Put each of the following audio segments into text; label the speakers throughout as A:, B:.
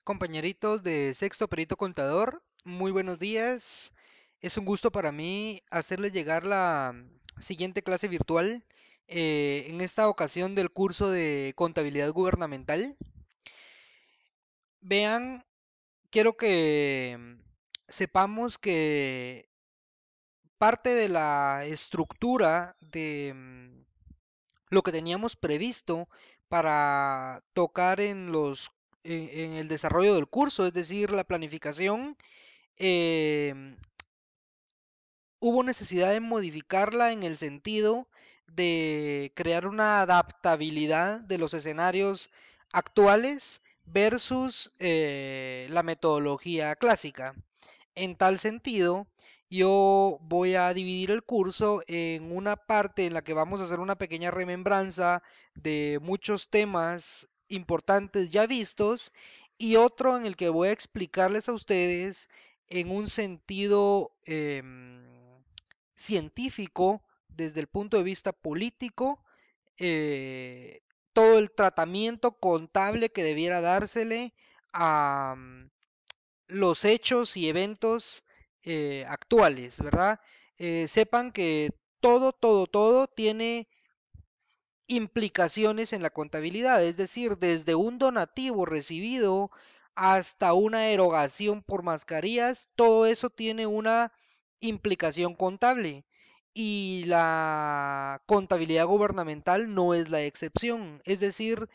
A: Compañeritos de Sexto Perito Contador, muy buenos días. Es un gusto para mí hacerles llegar la siguiente clase virtual, en esta ocasión del curso de Contabilidad Gubernamental. Vean, quiero que sepamos que parte de la estructura de lo que teníamos previsto para tocar en el desarrollo del curso, es decir, la planificación, em, hubo necesidad de modificarla en el sentido de crear una adaptabilidad de los escenarios actuales versus la metodología clásica. En tal sentido, yo voy a dividir el curso en una parte en la que vamos a hacer una pequeña remembranza de muchos temas importantes ya vistos y otro en el que voy a explicarles a ustedes en un sentido científico, desde el punto de vista político, eh, todo el tratamiento contable que debiera dársele a los hechos y eventos actuales, ¿verdad? Sepan que todo tiene implicaciones en la contabilidad, es decir, desde un donativo recibido hasta una erogación por mascarillas, todo eso tiene una implicación contable y la contabilidad gubernamental no es la excepción, es decir,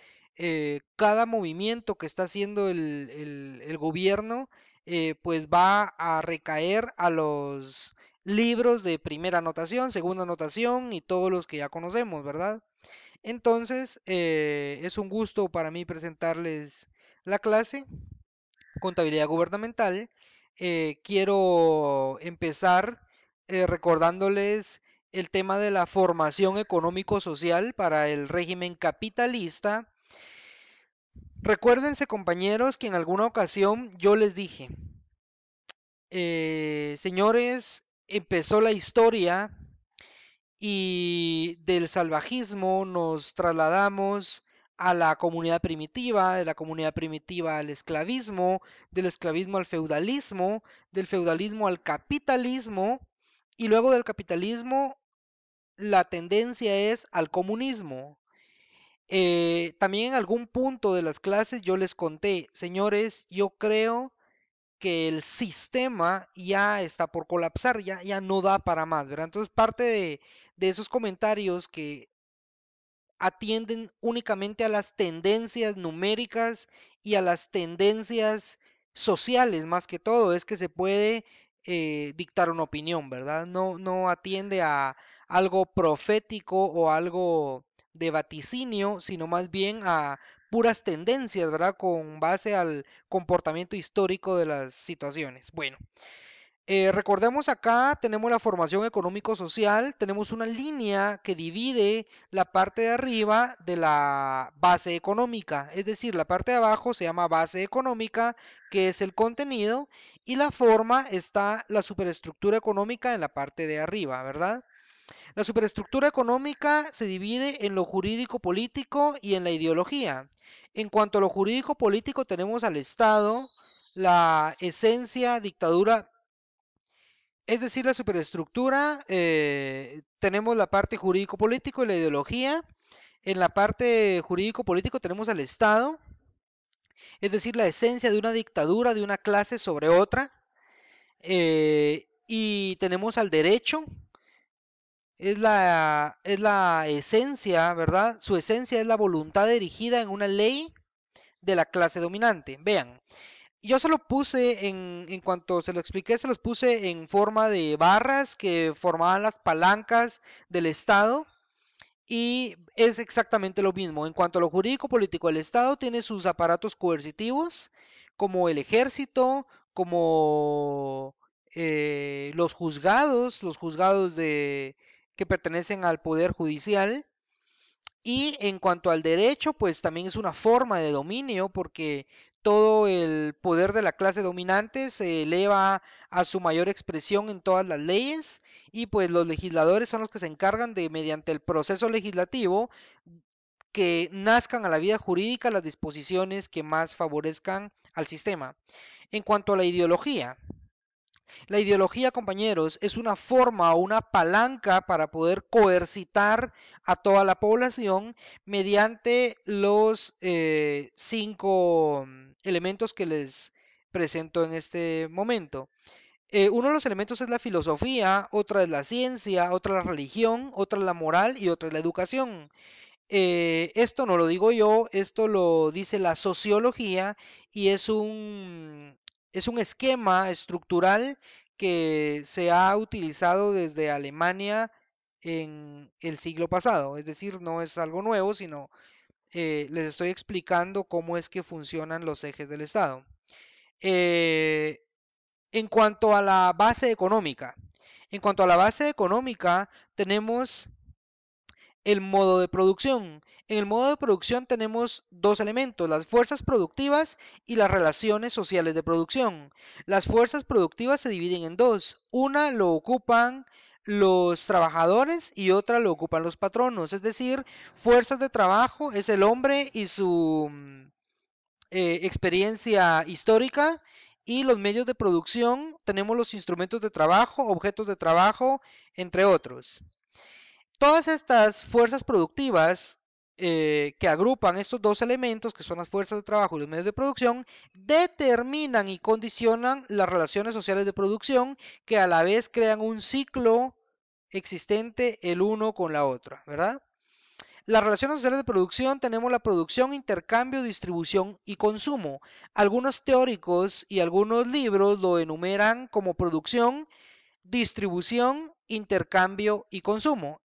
A: cada movimiento que está haciendo el gobierno pues va a recaer a los libros de primera anotación, segunda anotación y todos los que ya conocemos, ¿verdad? Entonces, es un gusto para mí presentarles la clase, Contabilidad Gubernamental. Quiero empezar recordándoles el tema de la formación económico-social para el régimen capitalista. Recuérdense, compañeros, que en alguna ocasión yo les dije, señores, empezó la historia y del salvajismo nos trasladamos a la comunidad primitiva, de la comunidad primitiva al esclavismo, del esclavismo al feudalismo, del feudalismo al capitalismo, y luego del capitalismo la tendencia es al comunismo. También en algún punto de las clases yo les conté, señores, yo creo que el sistema ya está por colapsar, ya no da para más, ¿verdad? Entonces parte de esos comentarios que atienden únicamente a las tendencias numéricas y a las tendencias sociales, más que todo, es que se puede dictar una opinión, ¿verdad? No atiende a algo profético o algo de vaticinio, sino más bien a puras tendencias, ¿verdad? Con base al comportamiento histórico de las situaciones. Bueno, recordemos acá, tenemos la formación económico-social, tenemos una línea que divide la parte de arriba de la base económica, es decir, la parte de abajo se llama base económica, que es el contenido, y la forma está la superestructura económica en la parte de arriba, ¿verdad? La superestructura económica se divide en lo jurídico-político y en la ideología. En cuanto a lo jurídico-político, tenemos al Estado, la esencia, dictadura, es decir, la superestructura, tenemos la parte jurídico-político y la ideología. En la parte jurídico-político tenemos al Estado, es decir, la esencia de una dictadura de una clase sobre otra. Y tenemos al derecho, es la esencia, ¿verdad? Su esencia es la voluntad dirigida en una ley de la clase dominante. Vean, yo se lo puse en cuanto se lo expliqué, se los puse en forma de barras que formaban las palancas del Estado y es exactamente lo mismo. En cuanto a lo jurídico político, el Estado tiene sus aparatos coercitivos, como el ejército, como los juzgados que pertenecen al poder judicial, y en cuanto al derecho, pues también es una forma de dominio porque todo el poder de la clase dominante se eleva a su mayor expresión en todas las leyes y pues los legisladores son los que se encargan de, mediante el proceso legislativo, que nazcan a la vida jurídica las disposiciones que más favorezcan al sistema. En cuanto a la ideología, compañeros, es una forma o una palanca para poder coercitar a toda la población mediante los 5 elementos que les presento en este momento. Uno de los elementos es la filosofía, otra es la ciencia, otra la religión, otra es la moral y otra es la educación. Esto no lo digo yo, esto lo dice la sociología y es un esquema estructural que se ha utilizado desde Alemania en el siglo pasado. Es decir, no es algo nuevo, sino les estoy explicando cómo es que funcionan los ejes del Estado. Eh, en cuanto a la base económica, tenemos el modo de producción. En el modo de producción tenemos dos elementos, las fuerzas productivas y las relaciones sociales de producción. Las fuerzas productivas se dividen en dos. Una lo ocupan los trabajadores y otra lo ocupan los patronos. Es decir, fuerzas de trabajo es el hombre y su experiencia histórica. Y los medios de producción tenemos los instrumentos de trabajo, objetos de trabajo, entre otros. Todas estas fuerzas productivas que agrupan estos dos elementos, que son las fuerzas de trabajo y los medios de producción, determinan y condicionan las relaciones sociales de producción que a la vez crean un ciclo existente el uno con la otra, ¿verdad? Las relaciones sociales de producción tenemos la producción, intercambio, distribución y consumo. Algunos teóricos y algunos libros lo enumeran como producción, distribución, intercambio y consumo.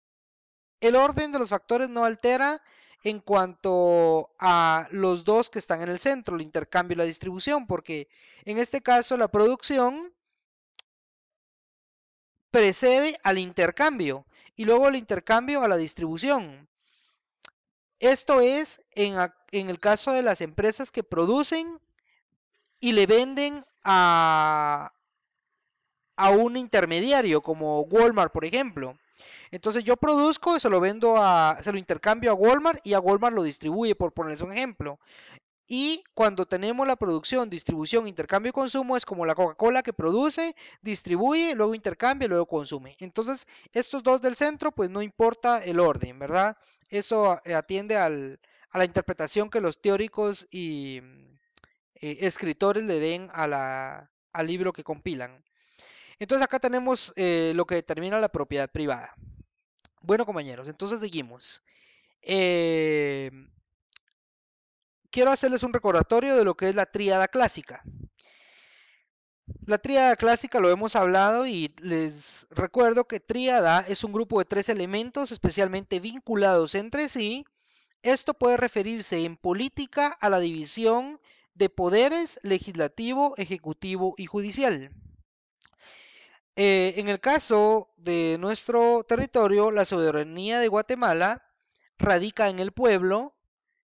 A: El orden de los factores no altera en cuanto a los dos que están en el centro, el intercambio y la distribución, porque en este caso la producción precede al intercambio y luego el intercambio a la distribución. Esto es en el caso de las empresas que producen y le venden a un intermediario como Walmart, por ejemplo. Entonces yo produzco, se lo intercambio a Walmart y a Walmart lo distribuye, por ponerles un ejemplo. Y cuando tenemos la producción, distribución, intercambio y consumo, es como la Coca-Cola que produce, distribuye, luego intercambia, luego consume. Entonces, estos dos del centro, pues no importa el orden, ¿verdad? Eso atiende a la interpretación que los teóricos y escritores le den al libro que compilan. Entonces acá tenemos lo que determina la propiedad privada. Bueno, compañeros, entonces seguimos. Eh, Quiero hacerles un recordatorio de lo que es la tríada clásica. La tríada clásica lo hemos hablado y les recuerdo que tríada es un grupo de 3 elementos especialmente vinculados entre sí. Esto puede referirse en política a la división de poderes legislativo, ejecutivo y judicial. En el caso de nuestro territorio, la soberanía de Guatemala radica en el pueblo,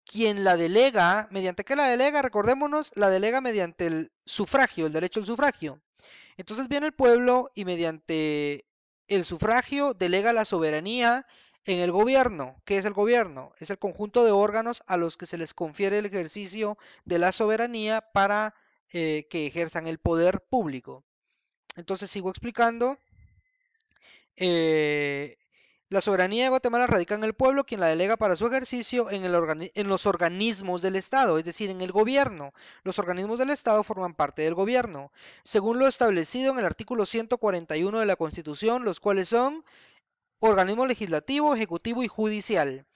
A: quien la delega. ¿Mediante qué la delega? Recordémonos, la delega mediante el sufragio, el derecho al sufragio. Entonces viene el pueblo y mediante el sufragio delega la soberanía en el gobierno. ¿Qué es el gobierno? Es el conjunto de órganos a los que se les confiere el ejercicio de la soberanía para que ejerzan el poder público. Entonces sigo explicando. Eh, la soberanía de Guatemala radica en el pueblo, quien la delega para su ejercicio en los organismos del Estado, es decir, en el gobierno. Los organismos del Estado forman parte del gobierno, según lo establecido en el artículo 141 de la Constitución, los cuales son organismo legislativo, ejecutivo y judicial.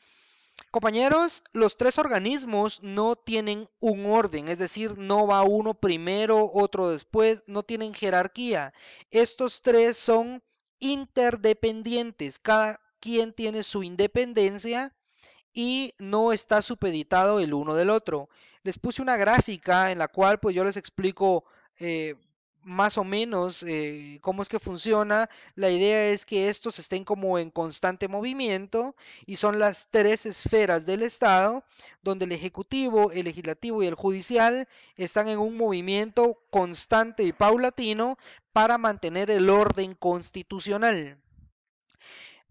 A: Compañeros, los 3 organismos no tienen un orden, es decir, no va uno primero, otro después, no tienen jerarquía. Estos 3 son interdependientes, cada quien tiene su independencia y no está supeditado el uno del otro. Les puse una gráfica en la cual pues yo les explico más o menos cómo es que funciona. La idea es que estos estén como en constante movimiento y son las 3 esferas del Estado donde el ejecutivo, el legislativo y el judicial están en un movimiento constante y paulatino para mantener el orden constitucional.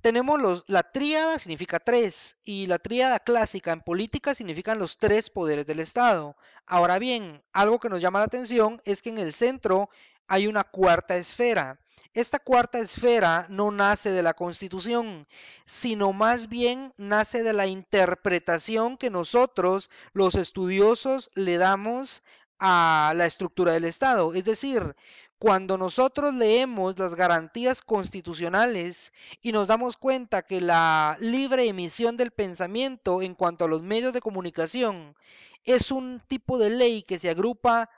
A: tenemos la tríada significa tres y la tríada clásica en política significan los tres poderes del Estado. Ahora bien, algo que nos llama la atención es que en el centro hay una cuarta esfera. Esta cuarta esfera no nace de la Constitución, sino más bien nace de la interpretación que nosotros, los estudiosos, le damos a la estructura del Estado. Es decir, cuando nosotros leemos las garantías constitucionales y nos damos cuenta que la libre emisión del pensamiento en cuanto a los medios de comunicación es un tipo de ley que se agrupa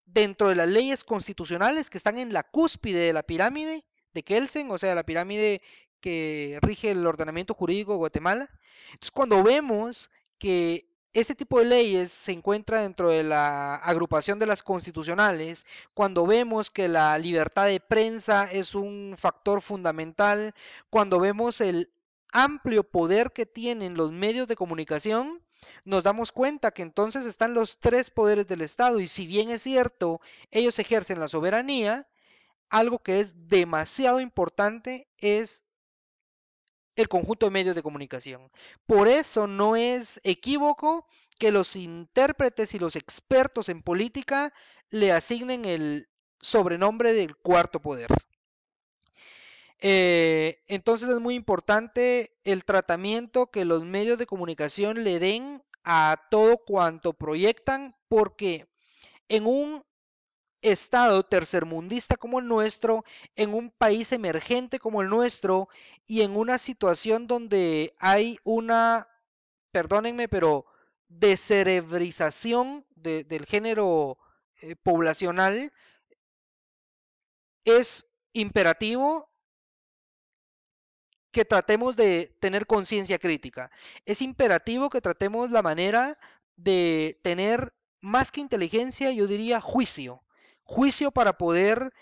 A: dentro de las leyes constitucionales que están en la cúspide de la pirámide de Kelsen, o sea, la pirámide que rige el ordenamiento jurídico de Guatemala. Entonces, cuando vemos que este tipo de leyes se encuentra dentro de la agrupación de las constitucionales, cuando vemos que la libertad de prensa es un factor fundamental, cuando vemos el amplio poder que tienen los medios de comunicación, nos damos cuenta que entonces están los tres poderes del Estado y si bien es cierto, ellos ejercen la soberanía, algo que es demasiado importante es el conjunto de medios de comunicación. Por eso no es equívoco que los intérpretes y los expertos en política le asignen el sobrenombre del cuarto poder. Entonces es muy importante el tratamiento que los medios de comunicación le den a todo cuanto proyectan, porque en un estado tercermundista como el nuestro, en un país emergente como el nuestro y en una situación donde hay una, perdónenme, pero descerebrización del género poblacional, es imperativo que tratemos de tener conciencia crítica. Es imperativo que tratemos la manera de tener más que inteligencia, yo diría juicio. Juicio para poder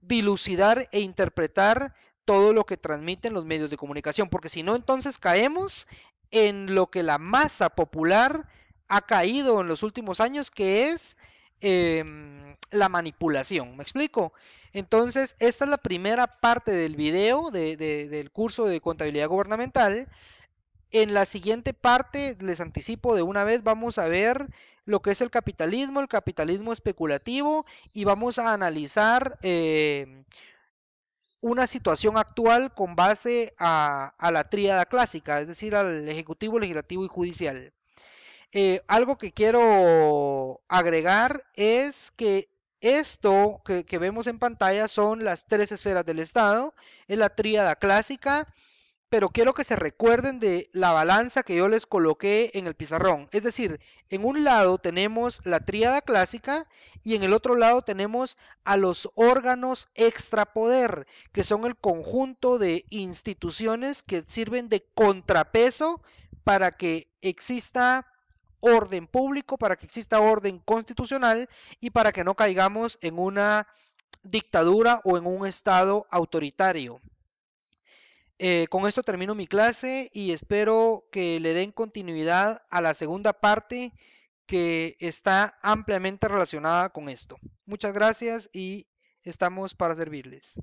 A: dilucidar e interpretar todo lo que transmiten los medios de comunicación, porque si no, entonces caemos en lo que la masa popular ha caído en los últimos años, que es la manipulación. ¿Me explico? Entonces, esta es la primera parte del video del curso de contabilidad gubernamental. En la siguiente parte, les anticipo de una vez, vamos a ver lo que es el capitalismo especulativo y vamos a analizar una situación actual con base a la tríada clásica, es decir, al ejecutivo, legislativo y judicial. Algo que quiero agregar es que esto que vemos en pantalla son las tres esferas del Estado, es la tríada clásica, pero quiero que se recuerden de la balanza que yo les coloqué en el pizarrón. Es decir, en un lado tenemos la tríada clásica y en el otro lado tenemos a los órganos extrapoder, que son el conjunto de instituciones que sirven de contrapeso para que exista orden público, para que exista orden constitucional y para que no caigamos en una dictadura o en un estado autoritario. Con esto termino mi clase y espero que le den continuidad a la segunda parte que está ampliamente relacionada con esto. Muchas gracias y estamos para servirles.